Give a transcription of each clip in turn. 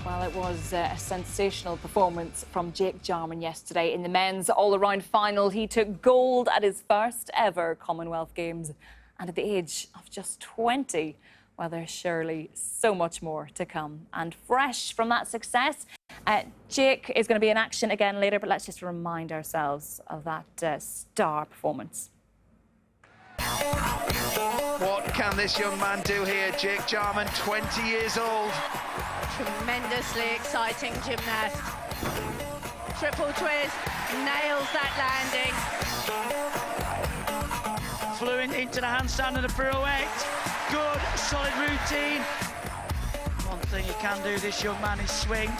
Well, it was a sensational performance from Jake Jarman yesterday in the men's all-around final. He took gold at his first ever Commonwealth Games, and at the age of just 20. Well, there's surely so much more to come. And fresh from that success, Jake is going to be in action again later, but let's just remind ourselves of that star performance. What can this young man do here? Jake Jarman, 20 years old. Tremendously exciting gymnast. Triple twist, nails that landing. Fluent into the handstand and the pirouette. Good, solid routine. One thing he can do, this young man, is swing.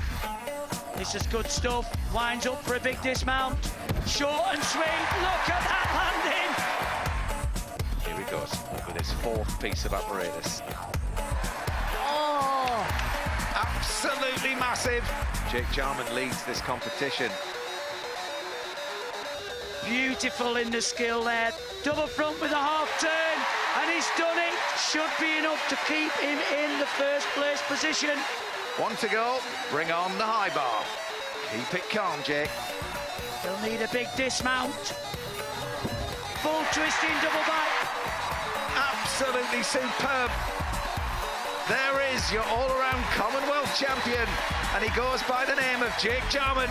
This is good stuff. Winds up for a big dismount. Short and swing. Look at that landing. Here he goes with his fourth piece of apparatus. Oh! Absolutely massive. Jake Jarman leads this competition. Beautiful in the skill there. Double front with a half turn, and he's done it. Should be enough to keep him in the first place position. One to go. Bring on the high bar. Keep it calm, Jake. He'll need a big dismount. Full twisting double back. Absolutely superb. There is your all-around Commonwealth champion, and he goes by the name of Jake Jarman.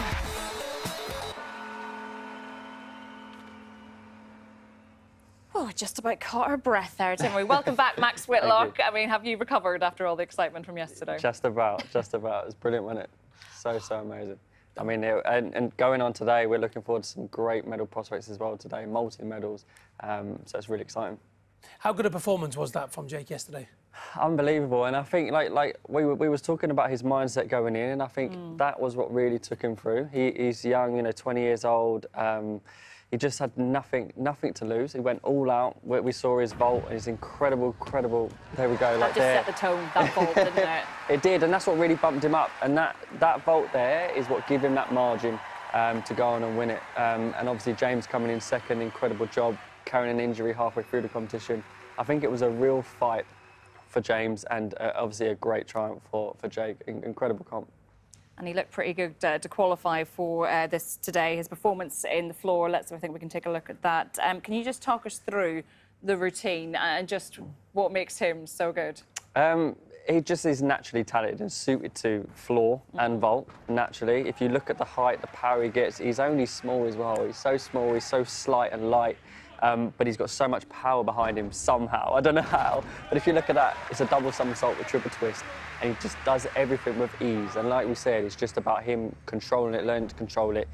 Oh, just about caught our breath there, didn't we? Welcome back, Max Whitlock. I mean, have you recovered after all the excitement from yesterday? Just about, just about. It was brilliant, wasn't it? So amazing. I mean, and going on today, we're looking forward to some great medal prospects as well today, multi-medals, so it's really exciting. How good a performance was that from Jake yesterday? Unbelievable, and I think like we was talking about his mindset going in, and I think that was what really took him through. He's young, you know, 20 years old. He just had nothing to lose. He went all out. We saw his vault, and his incredible. There we go. That like just there. set the tone, that vault, didn't it? It did, and that's what really bumped him up. And that vault there is what gave him that margin to go on and win it. And obviously James coming in second, incredible job, carrying an injury halfway through the competition. I think it was a real fight for James, and obviously a great triumph for Jake. Incredible comp. And he looked pretty good to qualify for this today. His performance in the floor, I think we can take a look at that. Can you just talk us through the routine and just what makes him so good? He just is naturally talented and suited to floor and vault, naturally. If you look at the height, the power he gets, he's only small as well. He's so small, he's so slight and light. But he's got so much power behind him somehow. I don't know how, but if you look at that, it's a double somersault with triple twist, and he just does everything with ease. And like we said, it's just about him controlling it, learning to control it.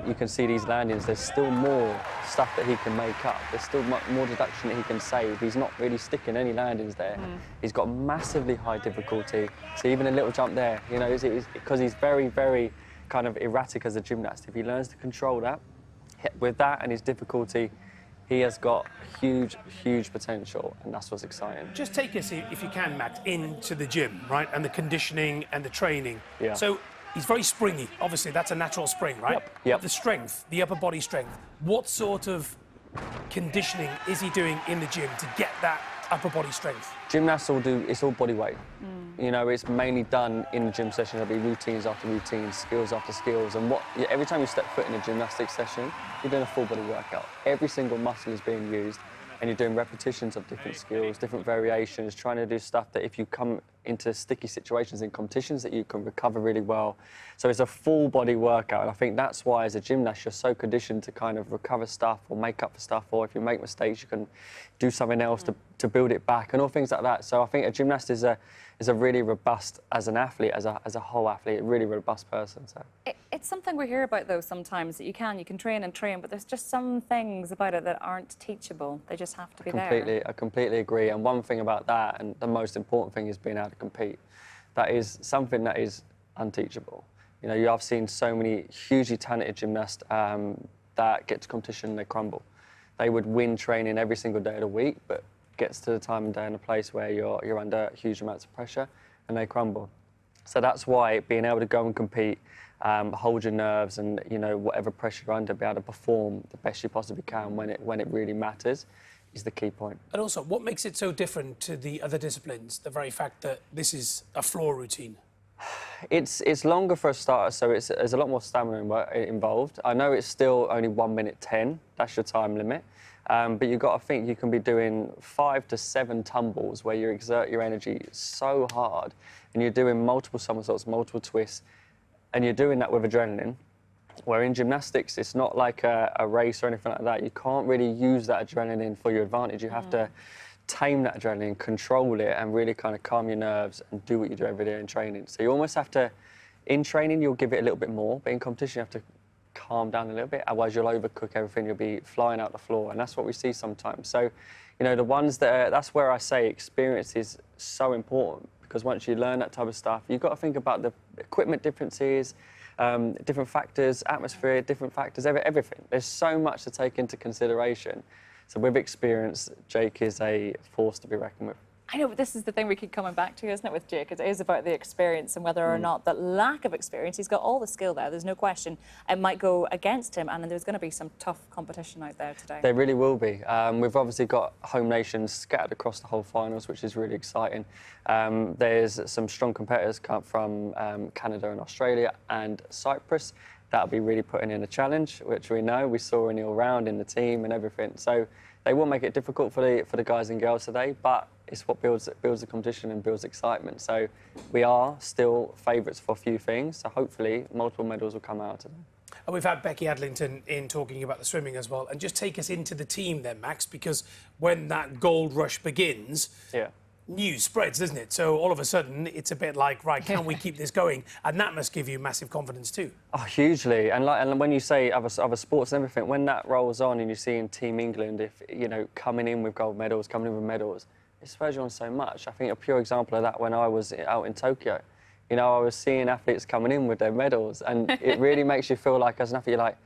You can see these landings, there's still more stuff that he can make up. There's still more deduction that he can save. He's not really sticking any landings there. He's got massively high difficulty. So even a little jump there, you know, because he's very kind of erratic as a gymnast. If he learns to control that, with that and his difficulty, he has got huge potential, and that's what's exciting. Just take us, if you can, Max, into the gym, right? And the conditioning and the training. Yeah. So he's very springy. Obviously, that's a natural spring, right? Yep. The strength, the upper body strength. What sort of conditioning is he doing in the gym to get that upper body strength? Gymnasts it's all body weight. You know, it's mainly done in the gym session. There'll be routines after routines, skills after skills, and every time you step foot in a gymnastics session, you're doing a full body workout. Every single muscle is being used, and you're doing repetitions of different skills, different variations, trying to do stuff that if you come into sticky situations in competitions that you can recover really well. So it's a full body workout, and I think that's why as a gymnast you're so conditioned to kind of recover stuff or make up for stuff, or if you make mistakes you can do something else to build it back and all things like that. So I think a gymnast is a really robust, as an athlete, as a whole athlete, a really robust person. So It's something we hear about, though, sometimes, that you can train and train, but there's just some things about it that aren't teachable. They just have to be there. I completely agree. And one thing about that, and the most important thing, is being able to compete. That is something that is unteachable. You know, I've seen so many hugely talented gymnasts that get to competition and they crumble. They would win training every single day of the week, but gets to the time and day and a place where you're under huge amounts of pressure and they crumble. So that's why being able to go and compete, hold your nerves, and you know, whatever pressure you're under, be able to perform the best you possibly can when it really matters is the key point. And also, what makes it so different to the other disciplines? The very fact that this is a floor routine. It's longer for a starter, so there's a lot more stamina involved. I know it's still only 1 minute 10. That's your time limit. But you've got to think you can be doing 5 to 7 tumbles where you exert your energy so hard, and you're doing multiple somersaults, multiple twists, and you're doing that with adrenaline. Where in gymnastics, it's not like a race or anything like that. You can't really use that adrenaline for your advantage. You have to tame that adrenaline, control it, and really kind of calm your nerves and do what you do every day in training. So you almost have to, in training, you'll give it a little bit more, but in competition, you have to calm down a little bit, otherwise you'll overcook everything, you'll be flying out the floor, and that's what we see sometimes. So, you know, the ones that's where I say experience is so important, because once you learn that type of stuff, you've got to think about the equipment differences, different factors, atmosphere, different factors, everything. There's so much to take into consideration. So with experience, Jake is a force to be reckoned with. I know, but this is the thing we keep coming back to, isn't it, with Jake? It is about the experience and whether or not that lack of experience, he's got all the skill there, there's no question, it might go against him, and there's going to be some tough competition out there today. There really will be. We've obviously got home nations scattered across the whole finals, which is really exciting. There's some strong competitors come from Canada and Australia and Cyprus. That'll be really putting in a challenge, which we know. We saw in the all-round, in the team and everything. So they will make it difficult for the guys and girls today, but it's what builds the competition and builds excitement. So we are still favourites for a few things. So hopefully multiple medals will come out today. And we've had Becky Adlington in talking about the swimming as well. And just take us into the team then, Max, because when that gold rush begins, news spreads, doesn't it? So all of a sudden, it's a bit like, right, can we keep this going? And that must give you massive confidence too. Oh, hugely. And when you say other sports and everything, when that rolls on and you're seeing Team England, if you know, coming in with gold medals, coming in with medals, it spurs you on so much. I think a pure example of that when I was out in Tokyo. You know, I was seeing athletes coming in with their medals, and it really makes you feel like, as an athlete, you're like,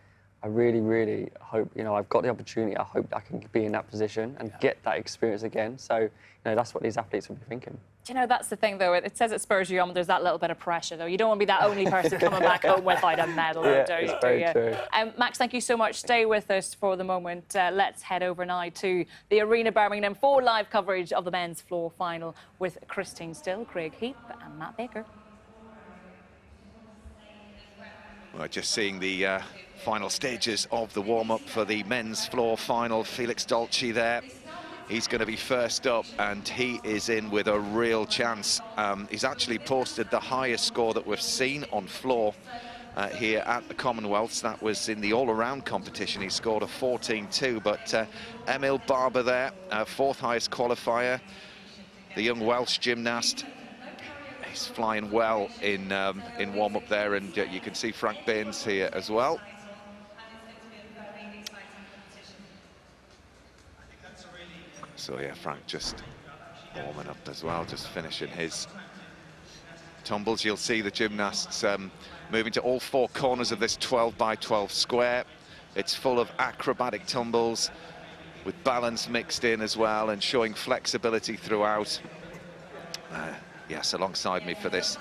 I really, really hope, you know, I've got the opportunity. I hope I can be in that position and get that experience again. So, you know, that's what these athletes will be thinking. Do you know, that's the thing, though. It says it spurs you on, but there's that little bit of pressure, though. You don't want to be that only person coming back home without a medal, do you? Very true. Max, thank you so much. Stay with us for the moment. Let's head over now to the Arena Birmingham for live coverage of the men's floor final with Christine Still, Craig Heap and Matt Baker. Well, just seeing the final stages of the warm-up for the men's floor final. Felix Dolce there. He's going to be first up, and he is in with a real chance. He's actually posted the highest score that we've seen on floor here at the Commonwealth. That was in the all-around competition. He scored a 14.2, but Emil Barber there, fourth highest qualifier, the young Welsh gymnast. He's flying well in warm-up there, and you can see Frank Baines here as well. So yeah, Frank just warming up as well, just finishing his tumbles. You'll see the gymnasts moving to all four corners of this 12 by 12 square. It's full of acrobatic tumbles with balance mixed in as well, and showing flexibility throughout. Yes, alongside me for this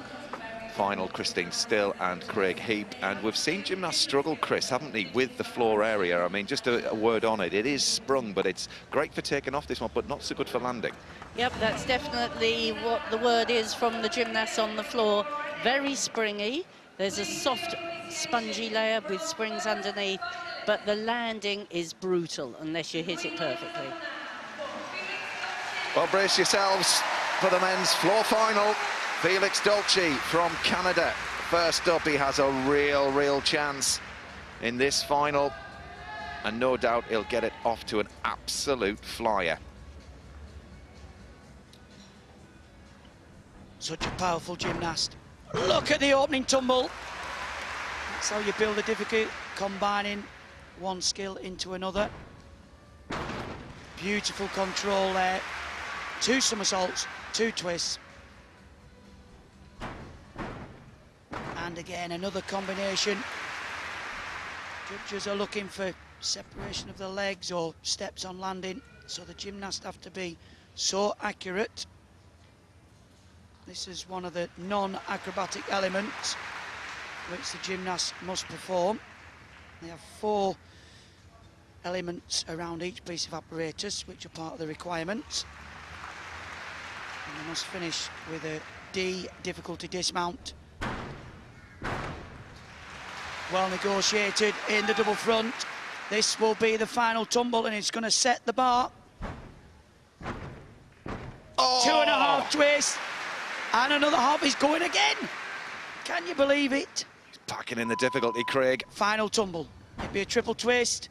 final, Christine Still and Craig Heap. And we've seen gymnasts struggle, Chris, haven't they, with the floor area? I mean, just a word on it. It is sprung, but it's great for taking off this one, but not so good for landing. Yep, that's definitely what the word is from the gymnasts on the floor. Very springy. There's a soft, spongy layer with springs underneath, but the landing is brutal unless you hit it perfectly. Well, brace yourselves for the men's floor final. Felix Dolce from Canada. First up, he has a real chance in this final. And no doubt he'll get it off to an absolute flyer. Such a powerful gymnast. Look at the opening tumble. That's how you build a difficult, combining one skill into another. Beautiful control there. 2 somersaults, 2 twists. And again, another combination. Judges are looking for separation of the legs or steps on landing, so the gymnasts have to be so accurate. This is one of the non-acrobatic elements which the gymnasts must perform. They have 4 elements around each piece of apparatus, which are part of the requirements. And they must finish with a D difficulty dismount. well negotiated in the double front. This will be the final tumble, and it's going to set the bar. Oh! 2.5 twists, and another hop is going again. Can you believe it? Packing in the difficulty, Craig. Final tumble. It'd be a triple twist.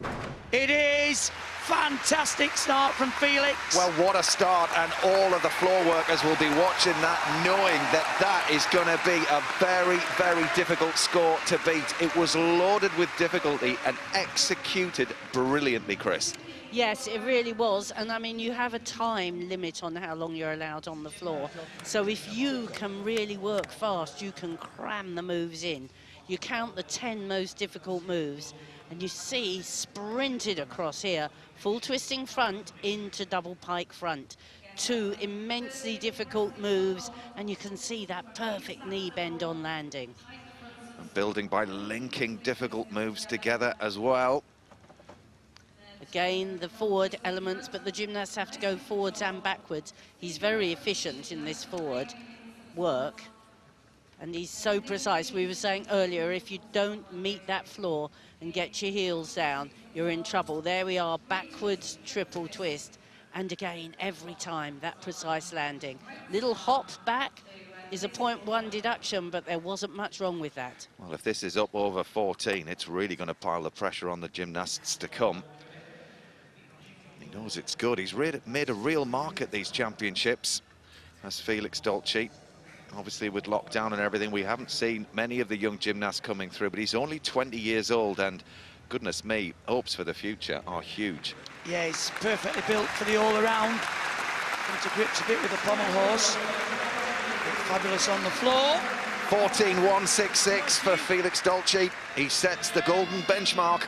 It is. Fantastic start from Felix. Well, what a start, and all of the floor workers will be watching that, knowing that that is going to be a very, very difficult score to beat. It was loaded with difficulty and executed brilliantly, Chris. Yes, it really was. And I mean, you have a time limit on how long you're allowed on the floor. So if you can really work fast, you can cram the moves in. You count the 10 most difficult moves, and you see sprinted across here, full twisting front into double pike front. 2 immensely difficult moves, and you can see that perfect knee bend on landing. And building by linking difficult moves together as well. Again, the forward elements, but the gymnasts have to go forwards and backwards. He's very efficient in this forward work, and he's so precise. We were saying earlier, if you don't meet that floor and get your heels down, you're in trouble. There we are, backwards triple twist. And again, every time, that precise landing. Little hop back is a 0.1 deduction, but there wasn't much wrong with that. Well, if this is up over 14, it's really going to pile the pressure on the gymnasts to come. He knows it's good. He's made a real mark at these championships, as Felix Dolce. Obviously, with lockdown and everything, we haven't seen many of the young gymnasts coming through, but he's only 20 years old, and goodness me, hopes for the future are huge. Yeah, he's perfectly built for the all-around. Into grips a bit with the pommel horse. Fabulous on the floor. 14.166 for Felix Dolce. He sets the golden benchmark.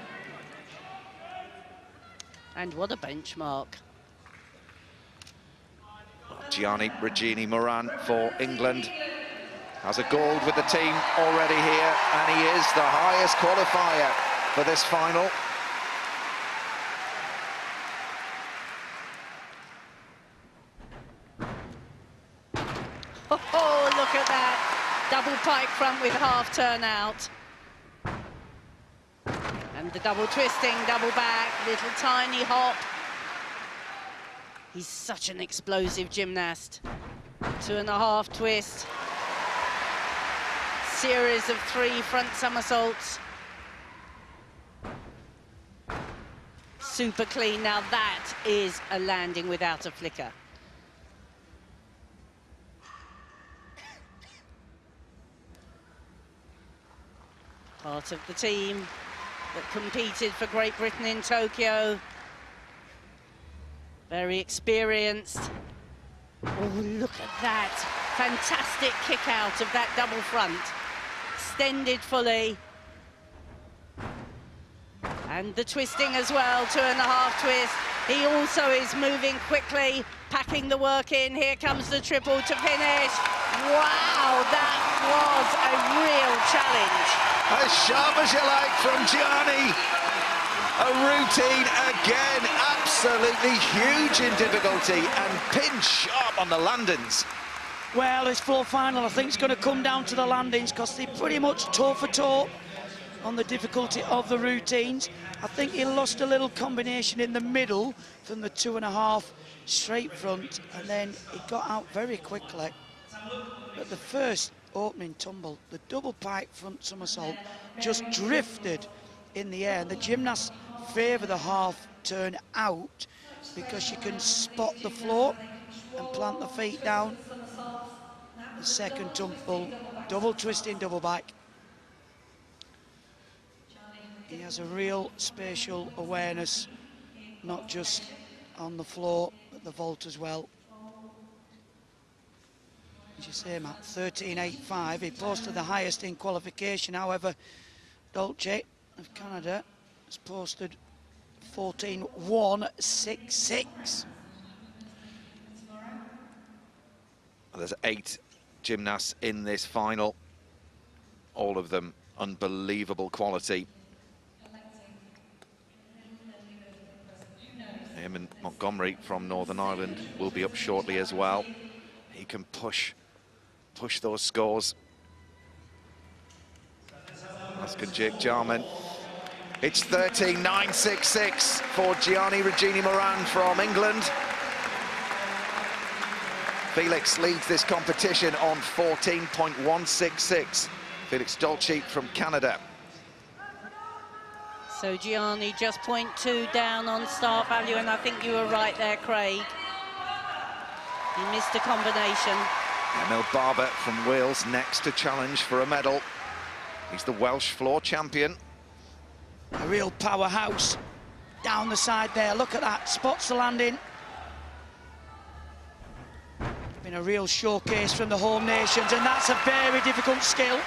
And what a benchmark. Gianni Regini Moran for England has a gold with the team already here, and he is the highest qualifier for this final. Oh, look at that. Double pike front with half turn out. And the double twisting, double back, little tiny hop. He's such an explosive gymnast. 2.5 twist. Series of 3 front somersaults. Super clean. Now that is a landing without a flicker. Part of the team that competed for Great Britain in Tokyo. Very experienced. Oh, look at that. Fantastic kick out of that double front. Extended fully. And the twisting as well, 2.5 twist. He also is moving quickly, packing the work in. Here comes the triple to finish. Wow, that was a real challenge. As sharp as you like from Gianni. A routine again, absolutely huge in difficulty and pin sharp on the landings. Well, this floor final, I think, is going to come down to the landings, because they pretty much toe for toe on the difficulty of the routines. I think he lost a little combination in the middle from the 2.5 straight front, and then he got out very quickly. But the first opening tumble, the double pike front somersault, just drifted in the air, and the gymnasts favour the half turn out because you can spot the floor and plant the feet down. The second tumble, double twisting, double back. He has a real spatial awareness, not just on the floor, but the vault as well. As you say, Matt, 13.85. He posted the highest in qualification. However, Dolce of Canada has posted 14.166. There's 8 gymnasts in this final. All of them unbelievable quality. Him and Montgomery from Northern Ireland will be up shortly as well. He can push those scores. As can Jake Jarman. It's 13.966 for Gianni Regini Moran from England. Felix leads this competition on 14.166. Felix Dolce from Canada. So Gianni just 0.2 down on start value, and I think you were right there, Craig. He missed a combination. Emil Barber from Wales next to challenge for a medal. He's the Welsh floor champion. A real powerhouse down the side there. Look at that, spots the landing. Been a real showcase from the home nations, and that's a very difficult skill.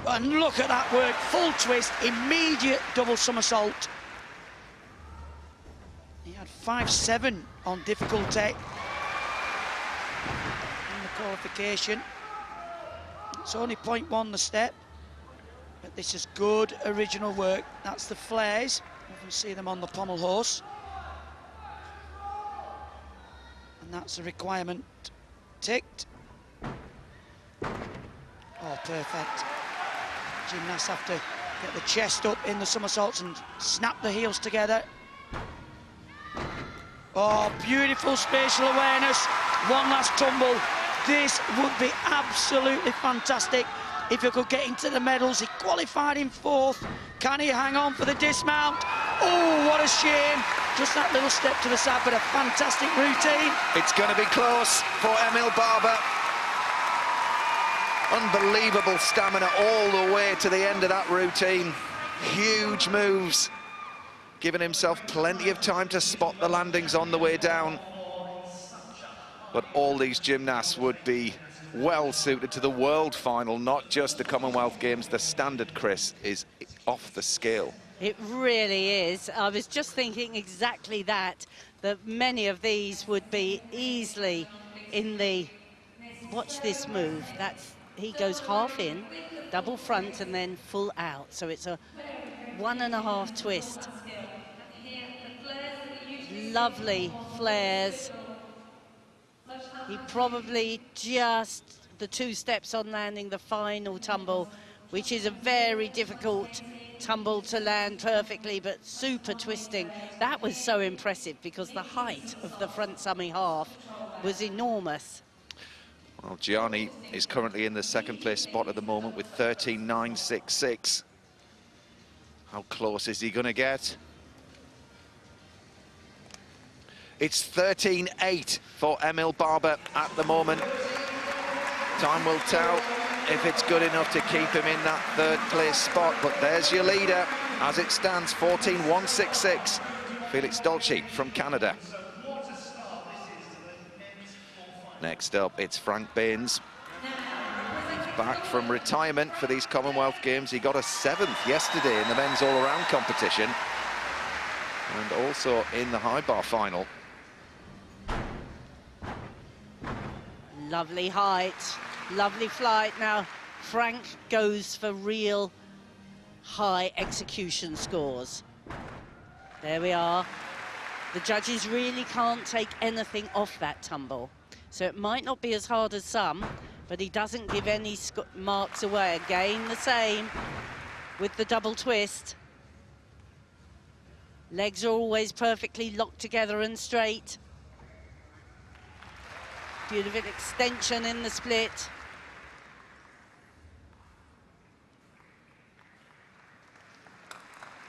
And look at that work, full twist, immediate double somersault. He had 5.7 on difficulty in the qualification. It's only 0.1 the step, but this is good original work. That's the flares. You can see them on the pommel horse. And that's a requirement ticked. Oh, perfect. Gymnasts have to get the chest up in the somersaults and snap the heels together. Oh, beautiful spatial awareness. One last tumble. This would be absolutely fantastic if he could get into the medals. He qualified in 4th. Can he hang on for the dismount? Oh, what a shame. Just that little step to the side, but a fantastic routine. It's going to be close for Emil Barber. Unbelievable stamina all the way to the end of that routine. Huge moves, giving himself plenty of time to spot the landings on the way down. But all these gymnasts would be well suited to the world final, not just the Commonwealth Games. The standard, Chris, is off the scale. It really is. I was just thinking exactly that many of these would be easily in the... Watch this move. He goes half in, double front, and then full out. So it's a 1.5 twist. Lovely flares. He probably just the 2 steps on landing the final tumble, which is a very difficult tumble to land perfectly, but super twisting. That was so impressive because the height of the front semi-half was enormous. Well, Gianni is currently in the 2nd place spot at the moment with 13.966. How close is he going to get? It's 13.8 for Emil Barber at the moment. Time will tell if it's good enough to keep him in that 3rd place spot, but there's your leader as it stands, 14.166. Felix Dolce from Canada. Next up, it's Frank Baines. He's back from retirement for these Commonwealth Games. He got a 7th yesterday in the men's all-around competition and also in the high bar final. Lovely height, lovely flight. Now, Frank goes for real high execution scores. There we are. The judges really can't take anything off that tumble. So it might not be as hard as some, but he doesn't give any marks away. Again, the same with the double twist. Legs are always perfectly locked together and straight. Beautiful extension in the split.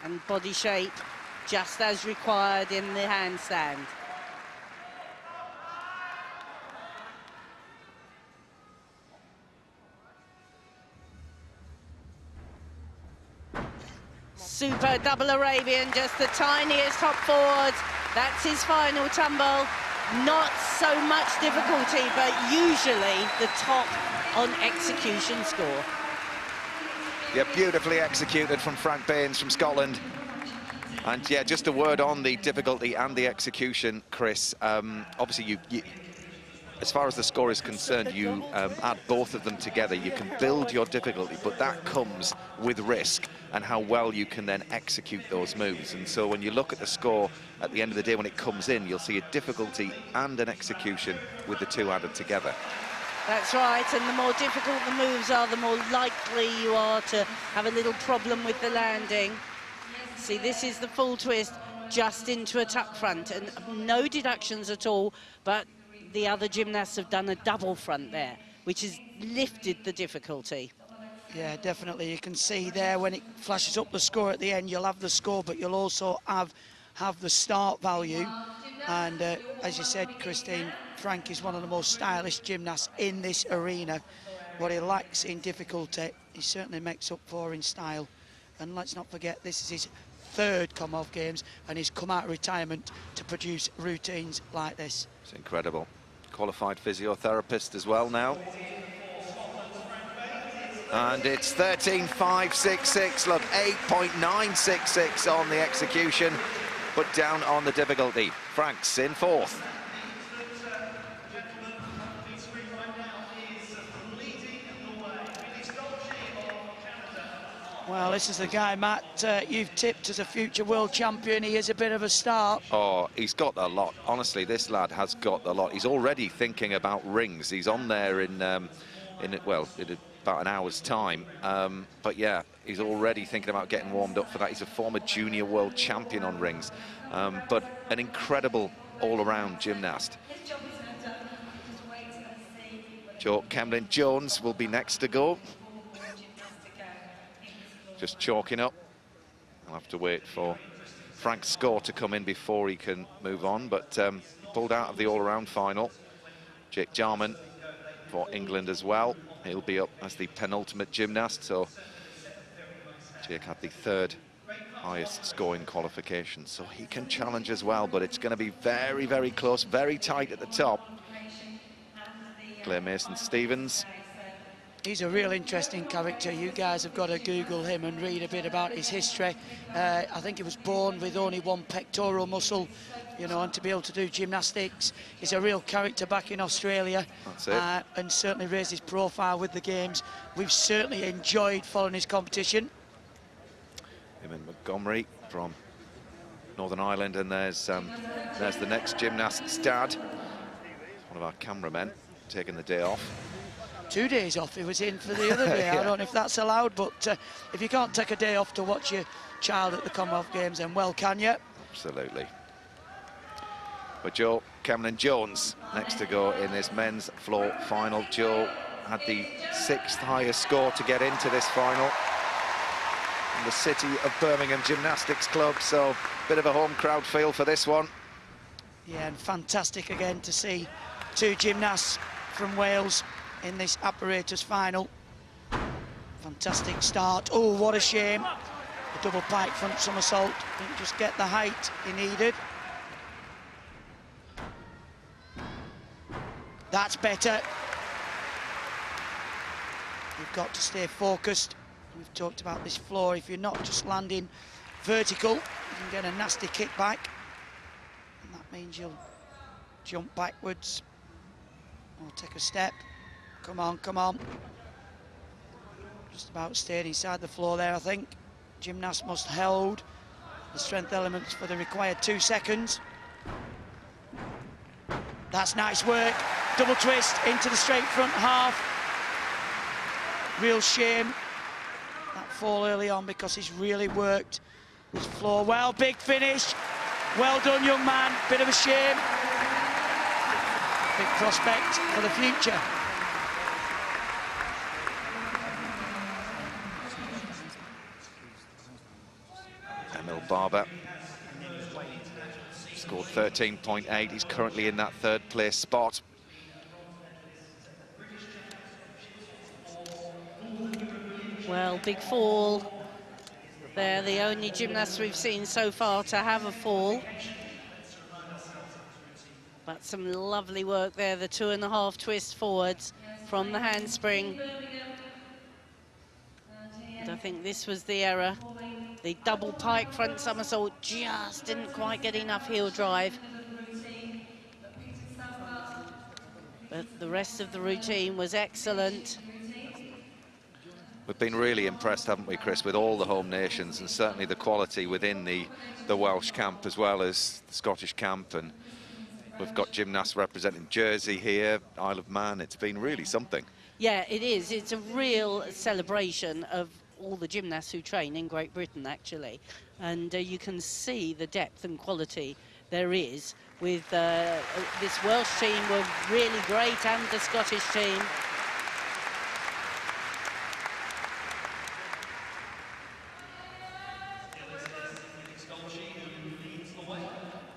And body shape just as required in the handstand. Super double Arabian, just the tiniest hop forward. That's his final tumble. Not so much difficulty, but usually the top on execution score. Yeah, beautifully executed from Frank Baines from Scotland. And yeah, just a word on the difficulty and the execution, Chris. Obviously, as far as the score is concerned, you add both of them together. You can build your difficulty, but that comes with risk and how well you can then execute those moves. And so when you look at the score at the end of the day, when it comes in, you'll see a difficulty and an execution with the 2 added together. That's right, and the more difficult the moves are, the more likely you are to have a little problem with the landing. See, this is the full twist, just into a tuck front, and no deductions at all, but the other gymnasts have done a double front there, which has lifted the difficulty. Yeah, definitely. You can see there when it flashes up the score at the end, you'll have the score, but you'll also have the start value. And as you said, Christine, Frank is one of the most stylish gymnasts in this arena. What he lacks in difficulty, he certainly makes up for in style. And let's not forget, this is his third Commonwealth Games, and he's come out of retirement to produce routines like this. It's incredible. Qualified physiotherapist as well now. And it's 13.566, look, 8.966 on the execution, but down on the difficulty. Frank's in fourth. Well, this is the guy, Matt, you've tipped as a future world champion. He is a bit of a start. Oh, he's got a lot. Honestly, this lad has got a lot. He's already thinking about rings. He's on there in about an hour's time. But yeah, he's already thinking about getting warmed up for that. He's a former junior world champion on rings, but an incredible all-around gymnast. Jo Kemlin-Jones will be next to go. Just chalking up. I'll have to wait for Frank's score to come in before he can move on, but pulled out of the all-around final. Jake Jarman for England as well. He'll be up as the penultimate gymnast, so Jake had the third highest scoring qualification, so he can challenge as well, but it's going to be very, very close, very tight at the top. Claire Mason-Stevens. He's a real interesting character. You guys have got to Google him and read a bit about his history. I think he was born with only one pectoral muscle, you know, and to be able to do gymnastics. He's a real character back in Australia. That's it. And certainly raised his profile with the games. We've certainly enjoyed following his competition. Him and Montgomery from Northern Ireland, and there's the next gymnast's dad, one of our cameramen, taking the day off. 2 days off he was in for the other day. Yeah. I don't know if that's allowed, but if you can't take a day off to watch your child at the Commonwealth Games, then well, can you? Absolutely. But Jo Kemlin-Jones next to go in this men's floor final. Jo had the 6th highest score to get into this final in the City of Birmingham Gymnastics Club, so bit of a home crowd feel for this one. Yeah, and fantastic again to see two gymnasts from Wales in this apparatus final. Fantastic start. Oh, what a shame. The double pike front somersault didn't just get the height he needed. That's better. You've got to stay focused. We've talked about this floor. If you're not just landing vertical, you can get a nasty kickback. And that means you'll jump backwards or take a step. Come on, come on. Just about stayed inside the floor there, I think. Gymnast must hold the strength elements for the required 2 seconds. That's nice work. Double twist into the straight front half. Real shame that fall early on, because he's really worked this floor well. Big finish. Well done, young man. Bit of a shame. Big prospect for the future. Emil Barber scored 13.8. He's currently in that 3rd place spot. Well, big fall. They're the only gymnasts we've seen so far to have a fall. But some lovely work there, the 2.5 twist forwards from the handspring. And I think this was the error. The double pike front somersault just didn't quite get enough heel drive. But the rest of the routine was excellent. We've been really impressed, haven't we, Chris, with all the home nations, and certainly the quality within the Welsh camp as well as the Scottish camp. And We've got gymnasts representing Jersey here, Isle of Man. It's been really something. Yeah, it is. It's a real celebration of all the gymnasts who train in Great Britain, actually. And you can see the depth and quality there is with this Welsh team were really great, and the Scottish team.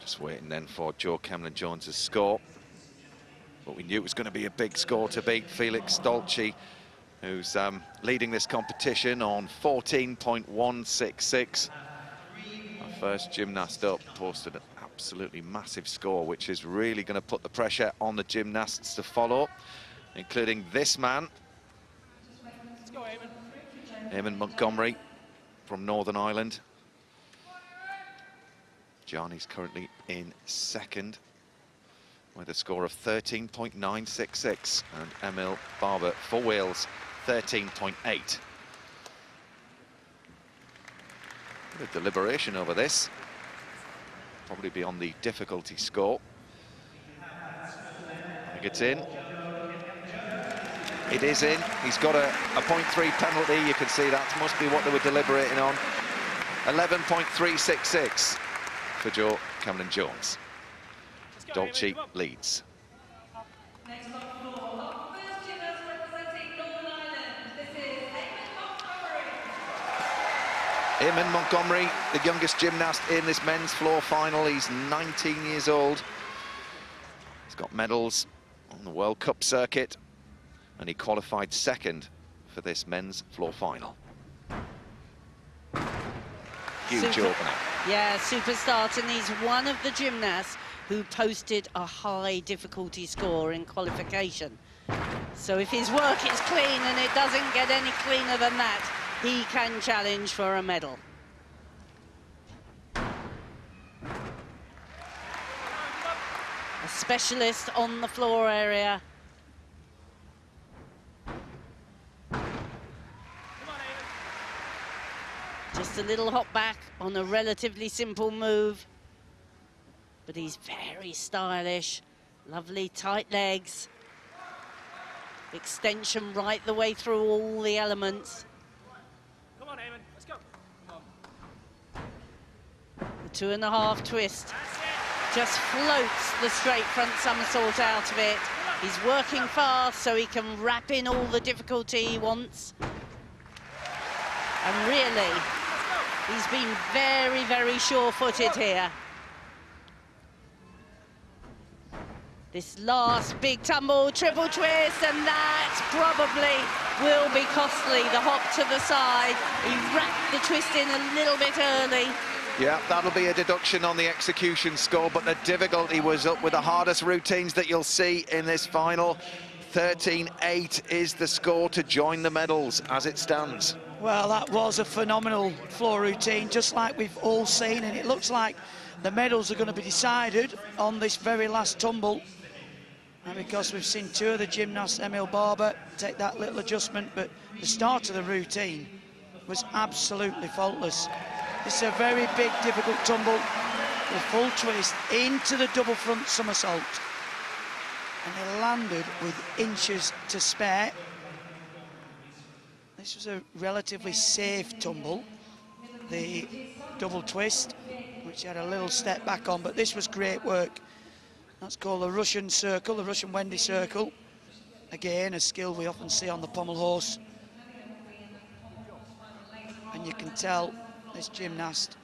Just waiting then for Joe Camlin-Jones's score. But we knew it was going to be a big score to beat Felix Dolce, who's leading this competition on 14.166. Our first gymnast up posted an absolutely massive score, which is really going to put the pressure on the gymnasts to follow, including this man. Let's go, Eamon. Eamon Montgomery from Northern Ireland. Gianni's currently in second with a score of 13.966, and Emil Barber for Wales 13.8. Bit of deliberation over this, probably beyond the difficulty score. I think it's in. It is in. He's got a 0.3 penalty. You can see that must be what they were deliberating on. 11.366 for Joe Camlin-Jones. Dolce leads. Eamon Montgomery, the youngest gymnast in this men's floor final. He's 19 years old. He's got medals on the World Cup circuit, and he qualified second for this men's floor final. Huge opening. Yeah, superstar, and he's one of the gymnasts who posted a high difficulty score in qualification. So if his work is clean, and it doesn't get any cleaner than that, he can challenge for a medal. A specialist on the floor area. Just a little hop back on a relatively simple move. But he's very stylish. Lovely tight legs. Extension right the way through all the elements. Come on, Eamon, let's go. The 2.5 twist. Just floats the straight front somersault out of it. He's working fast so he can wrap in all the difficulty he wants. And really, he's been very, very sure-footed here. This last big tumble, triple twist, and that probably will be costly. The hop to the side. He wrapped the twist in a little bit early. Yeah, that'll be a deduction on the execution score, but the difficulty was up with the hardest routines that you'll see in this final. 13.8 is the score to join the medals as it stands. Well, that was a phenomenal floor routine, just like we've all seen, and it looks like the medals are going to be decided on this very last tumble. And because we've seen two of the gymnasts, Emil Barber, take that little adjustment, but the start of the routine was absolutely faultless. It's a very big, difficult tumble, the full twist into the double front somersault. And they landed with inches to spare. This was a relatively safe tumble, the double twist, which had a little step back on, but this was great work. That's called the Russian circle, the Russian Wendy circle. Again, a skill we often see on the pommel horse. And you can tell this gymnast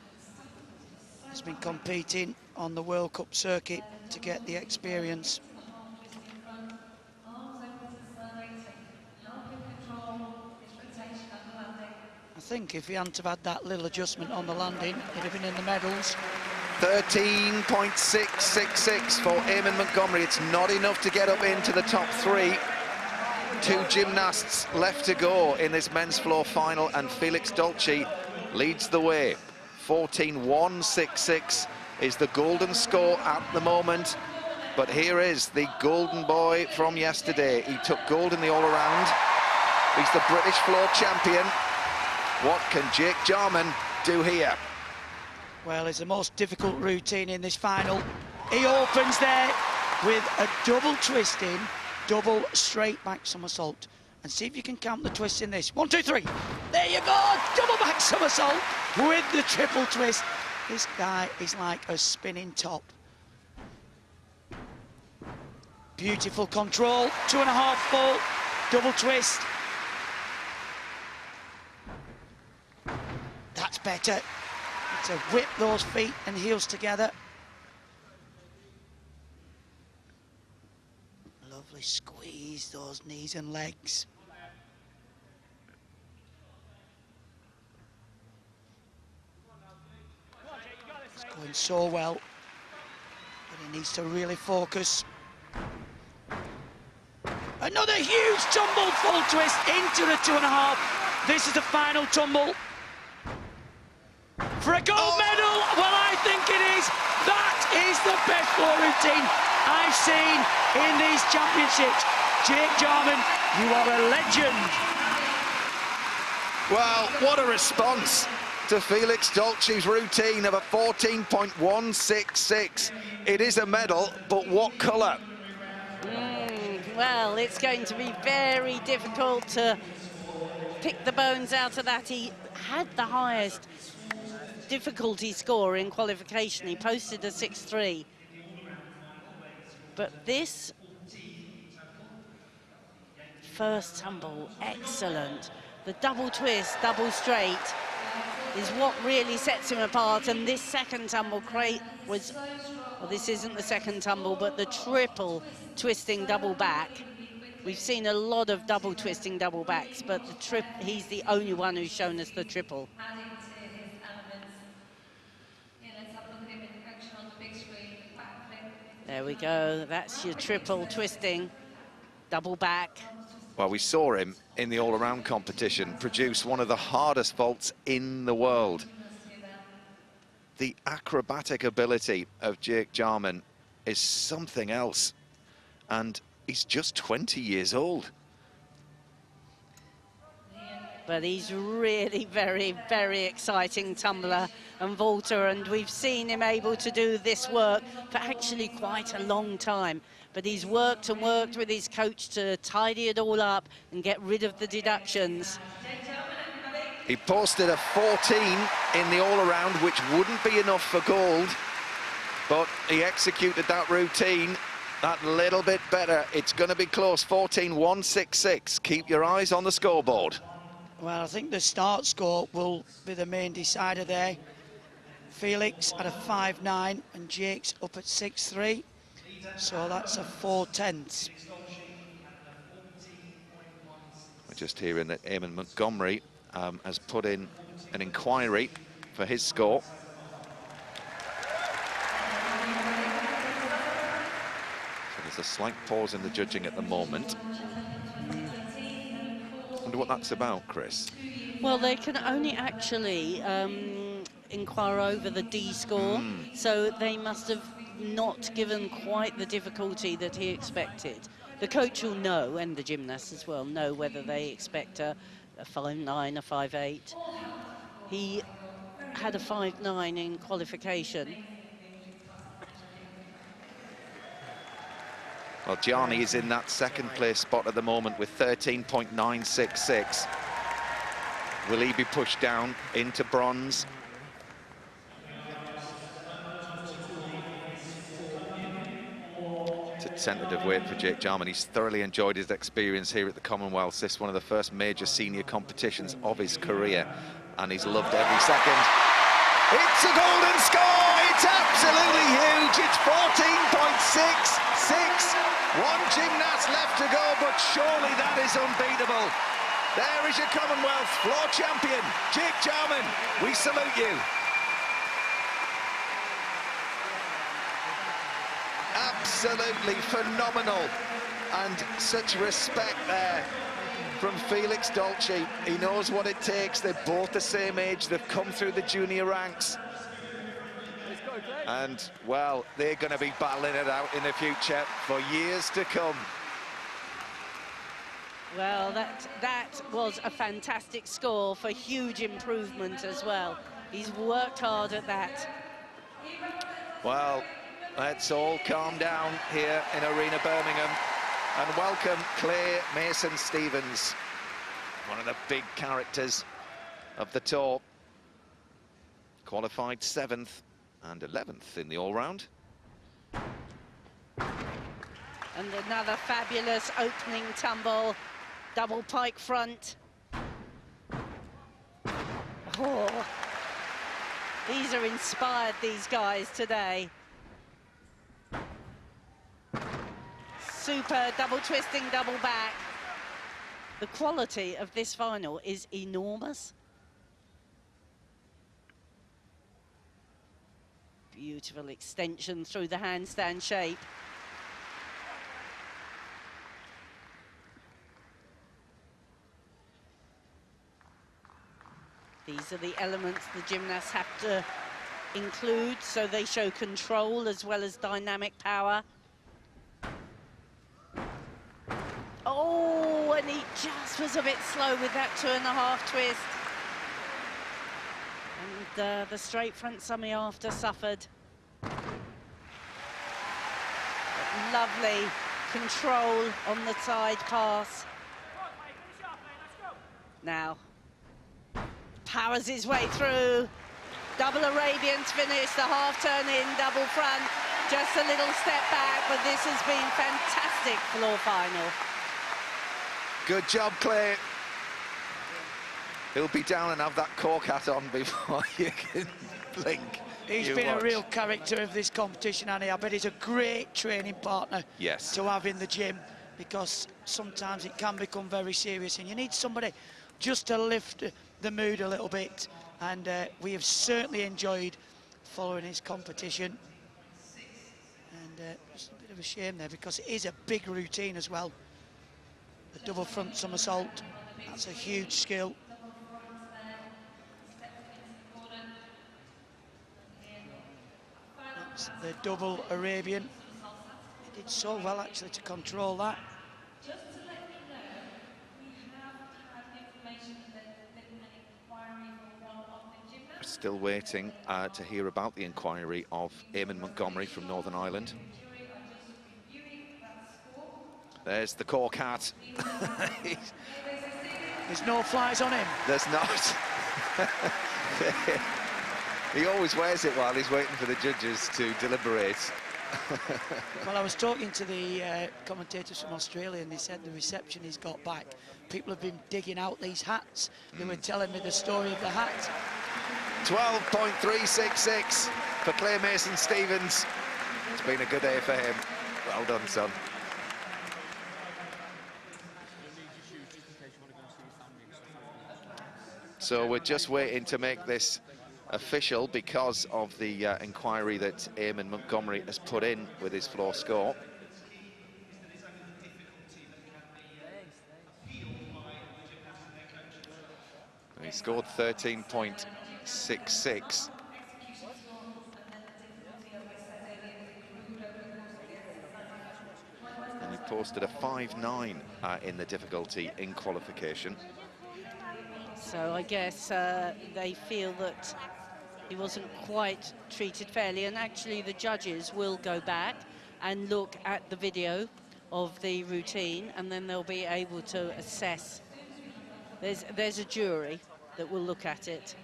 has been competing on the World Cup circuit to get the experience. I think if he hadn't have had that little adjustment on the landing, he'd have been in the medals. 13.666 for Eamon Montgomery. It's not enough to get up into the top three. Two gymnasts left to go in this men's floor final, and Felix Dolce leads the way. 14.166 is the golden score at the moment. But here is the golden boy from yesterday. He took gold in the all-around. He's the British floor champion. What can Jake Jarman do here? Well, it's the most difficult routine in this final. He opens there with a double twisting, double straight back somersault. And see if you can count the twists in this. 1, 2, 3. There you go, double back somersault with the triple twist. This guy is like a spinning top. Beautiful control, 2.5 full, double twist. That's better. To whip those feet and heels together. Lovely squeeze those knees and legs. It's going so well, but he needs to really focus. Another huge tumble, full twist into the 2.5. This is the final tumble. For a gold medal, well, I think it is. That is the best floor routine I've seen in these championships. Jake Jarman, you are a legend. Well, what a response to Felix Dolce's routine of a 14.166. It is a medal, but what colour? Well, it's going to be very difficult to pick the bones out of that. He had the highest difficulty score in qualification. He posted a 6.3. But this first tumble, excellent. The double twist, double straight is what really sets him apart. And this second tumble was, well, this isn't the second tumble, but the triple twisting double back. We've seen a lot of double twisting double backs, but he's the only one who's shown us the triple. There we go, that's your triple twisting, double back. Well, we saw him in the all-around competition produce one of the hardest vaults in the world. The acrobatic ability of Jake Jarman is something else, and he's just 20 years old. But he's really very, very exciting tumbler and vaulter, and we've seen him able to do this work for actually quite a long time. But he's worked and worked with his coach to tidy it all up and get rid of the deductions. He posted a 14 in the all-around, which wouldn't be enough for gold, but he executed that routine that little bit better. It's going to be close, 14.166. Keep your eyes on the scoreboard. Well, I think the start score will be the main decider there. Felix at a 5.9 and Jake's up at 6.3. So that's a 4/10. We're just hearing that Eamon Montgomery has put in an inquiry for his score. So there's a slight pause in the judging at the moment. Wonder what that's about, Chris. Well, they can only actually inquire over the D score, so they must have not given quite the difficulty that he expected. The coach will know, and the gymnasts as well, know whether they expect a 5.9, a 5.8. He had a 5.9 in qualification. Well, Gianni is in that second place spot at the moment with 13.966. Will he be pushed down into bronze? It's a tentative wait for Jake Jarman. He's thoroughly enjoyed his experience here at the Commonwealth. This is one of the first major senior competitions of his career, and he's loved every second. It's a golden score! It's absolutely huge! It's 14.66! One gymnast left to go, but surely that is unbeatable. There is your Commonwealth floor champion, Jake Jarman. We salute you. Absolutely phenomenal, and such respect there from Felix Dolce. He knows what it takes. They're both the same age. They've come through the junior ranks. And, well, they're going to be battling it out in the future for years to come. Well, that was a fantastic score for huge improvement as well. He's worked hard at that. Well, Let's all calm down here in Arena Birmingham and welcome Claire Mason-Stevens, one of the big characters of the tour. Qualified 7th and 11th in the all-round. And another fabulous opening tumble, double pike front. Oh, these are inspired, these guys, today. Super double twisting, double back. The quality of this final is enormous. Beautiful extension through the handstand shape. These are the elements the gymnasts have to include, so they show control as well as dynamic power. Oh, and he just was a bit slow with that 2.5 twist. And the straight front semi after suffered. But lovely control on the side pass. Now, powers his way through. Double Arabians finish, the half turn in, double front. Just a little step back, but this has been fantastic floor final. Good job, Claire. He'll be down and have that cork hat on before you can blink. He's been a real character of this competition, Annie. I bet he's a great training partner to have in the gym, because sometimes it can become very serious and you need somebody just to lift the mood a little bit. And we have certainly enjoyed following his competition. And it's a bit of a shame there, because it is a big routine as well. The double front somersault, that's a huge skill. That's the double Arabian. He did so well actually to control that. Just to let you know, we have had information that there's been an inquiry for one of the gymnasts. Still waiting to hear about the inquiry of Eamon Montgomery from Northern Ireland. There's the cork hat. There's no flies on him. There's not. He always wears it while he's waiting for the judges to deliberate. Well, I was talking to the commentators from Australia, and they said the reception he's got back, people have been digging out these hats. They were telling me the story of the hat. 12.366 for Claire Mason-Stevens. It's been a good day for him. Well done, son. So we're just waiting to make this official because of the inquiry that Eamon Montgomery has put in with his floor score. He scored 13.66. And he posted a 5.9 in the difficulty in qualification. So I guess they feel that he wasn't quite treated fairly, and actually the judges will go back and look at the video of the routine, and then they'll be able to assess. There's a jury that will look at it.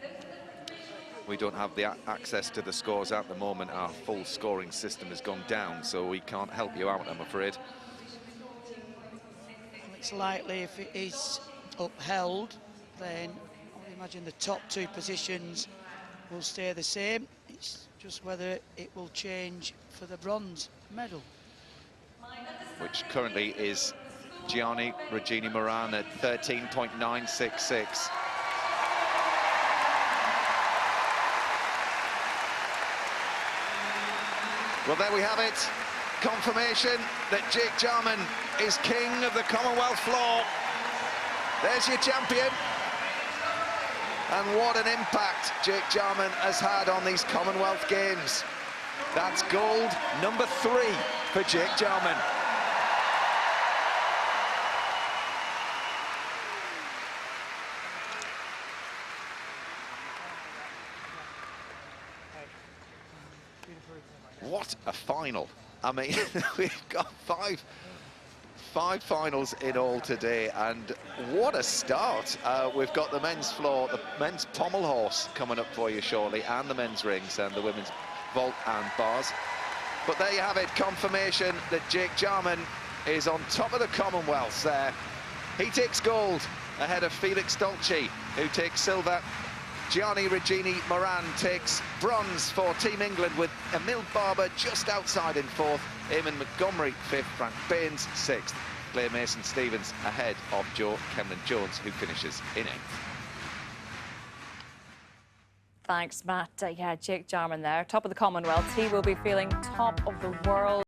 We don't have the access to the scores at the moment. Our full scoring system has gone down, so we can't help you out, I'm afraid. It's likely if it is upheld, then I would imagine the top two positions will stay the same. It's just whether it will change for the bronze medal. Which currently is Gianni Regini Moran at 13.966. Well, there we have it. Confirmation that Jake Jarman is king of the Commonwealth floor. There's your champion. And what an impact Jake Jarman has had on these Commonwealth Games. That's gold number 3 for Jake Jarman. what a final. I mean, we've got five finals in all today, and what a start. We've got the men's floor, the men's pommel horse coming up for you shortly, and the men's rings and the women's vault and bars. But there you have it, confirmation that Jake Jarman is on top of the Commonwealth there. He takes gold ahead of Felix Dolce, who takes silver. Gianni Regini Moran takes bronze for Team England, with Emil Barber just outside in fourth, Eamon Montgomery fifth, Frank Baines sixth, Claire Mason-Stevens ahead of Joe Kemlin-Jones, who finishes in eighth. Thanks, Matt. Yeah, Jake Jarman there, top of the Commonwealth. He will be feeling top of the world.